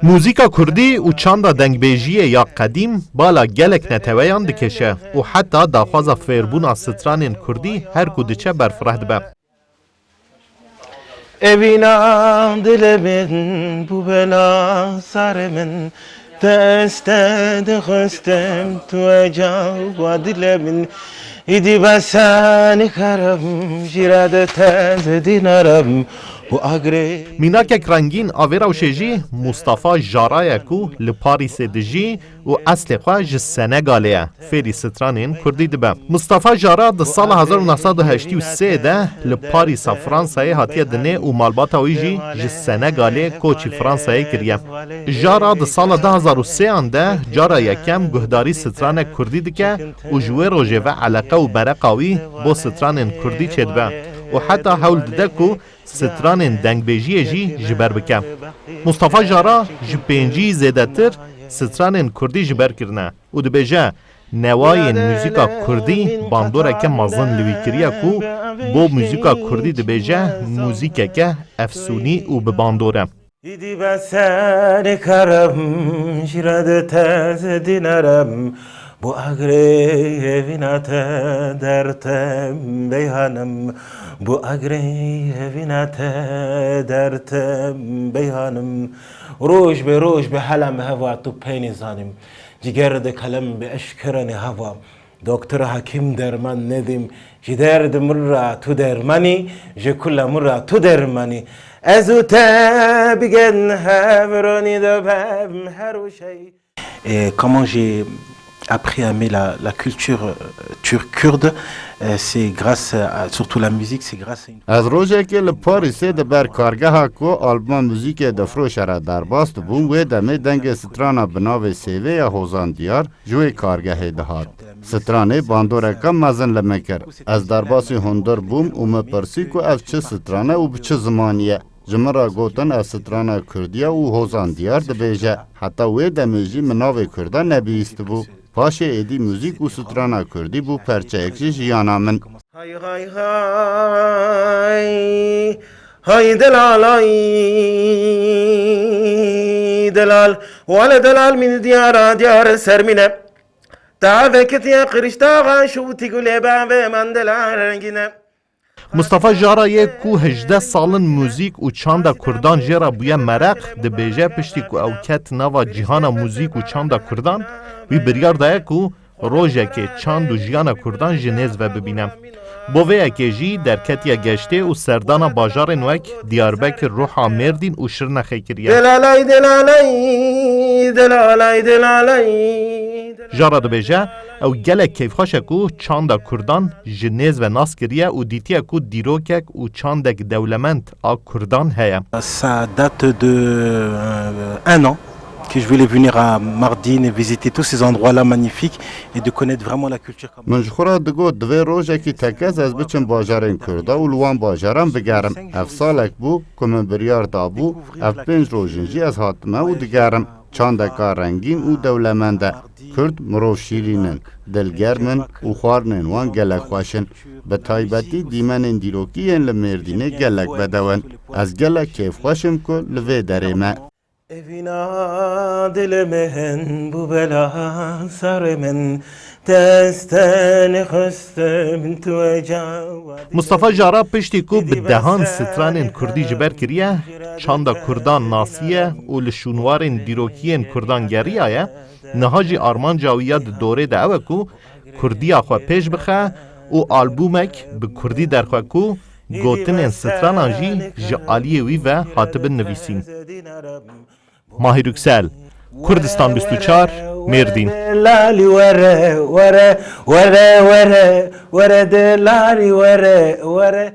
موزیکا کردی و چاندا دنگبیجیه یا قدیم بالا گلک نتویان دکشه و حتی داخوازا فیربونا سترانین کردی هر کودچه برفرهد به. Evinam dilemin bu bela sarımın Testedi hüstem tuğacav dilemin İdi basani karım jirade teze dinaram bu agre میناکک رنگین آویرا و شیجی مصطفی جارایه کو لپاریس دجی و اصل خواه جه سنگالیه فیری سترانین کردی دبه مصطفی جارا ده سال 1983 ده لپاریس فرانسای هاتیه دنه و مالباتا ویجی جه سنگالی کوچی فرانسای کریه جارا ده سال 2003 ده جارا یکم گهداری ستران کردی دکه و جوه روژه و علاقه و برقاوی با ستران کردی چه دبه و حتی حول دکو ستران دنگبیجی جی جبر بکم. مصطفی جارا جپنجی زیده تر ستران کردی جبر کرنه و دبیجه نوای موزیکا کردی باندوره که مازن لوی کریه کو بو موزیکا کردی دبیجه موزیکه که افسونی و بباندوره. İdi ben seni karım jirade teze dinaram Bu agrevina te dertem beyhanım Bu agrevina te dertem beyhanım Ruj be halam hava tu peyni zanim Ciger de kalem be eşkerani hava Doktor hakim derman nedim Jider de murra tu dermani Jekulla murra tu dermani Ezu te bigen hevroni de bem her şey Comment j'ai appris à aimer la culture turque-kurde, c'est grâce à, surtout la musique, c'est grâce à une... از روزی که لپاریسه ده بر کارگاه کو آلبوم موزیک دفروش را در باست بوم و دمه دنگ سترانا بناو سیوه یا هوزان دیار جوی کارگاه دهات. سترانه باندوره کم مزن لمکر. از در باسی هندر بوم و مپرسی کو اف چه سترانه و بچه زمانیه. جمرا گوتن از سترانه کردیه و هوزان دیار ده بیجه. حتی و دمیجی مناو کرده نبیست بو. پاشه ایدی موزیک و سترانا کردی بو پرچه اکشی جیانا من های های های های دلال دلال ولا دلال من دیار سرمینه تعافکت یا قرشتاغا شو تقول بابا من دلال رنگینه مصطفی جارا یک کو 18 سالن موزیک و چاندا کردان جرا بویه مرق ده بیجه پشتی کو اوکت نوا جهان موزیک و چاندا کردان وی بریار دایه کو روژه که چاند و جیان کردان جنیز و ببینم بوه که جی در کتیا گشته و سردان باجار نوک دیاربک روحا مردین و شرنخه کریه دلالای دلالای دلالای دلالای جارا دو بیجه او گلک کیف خوشه کو چاندا کردان جنیز و ناس کریه و دیتیه کو دیروکک و چاندک دولمند آ کردان هیا Ça date de un an que je voulais venir à Mardin et visiter tous ces endroits-là magnifiques et de connaître vraiment la culture. من جخورا دگو دوی روژه کی تکز از بچن باجارین کرده و لوان باجارم بگرم اف سالک بو کمن بریار دابو اف 5 روژنجی از حاتمه و دگرم چاندکا رنگین و دولمنده کرد مروف شیرینن دلگرمن و خوارنن وان گلک خوشن به تایبتی دیمن دیروکیین لمردینه گلک بدون از گلک کیف خوشم که لوی درمه Evina dilemen bu bela sarmen testeni hüstem tuğacav مصطفی جارا پشتی کو بدهان سترانین کردی جبر کریه چاندا کردان ناسیه و لشونوارین دیروکیین کردان گریه نهاجی آرمان جاویه دوره ده اوه کو کردی آخوا پیش بخه و آلبومک به کردی درخوا کو گوتنین سترانان جی جعالیه وی و حاتبن نویسین ماهی رکسل کردستان 24 مردین لالی وره وره وره وره وره دلالی وره وره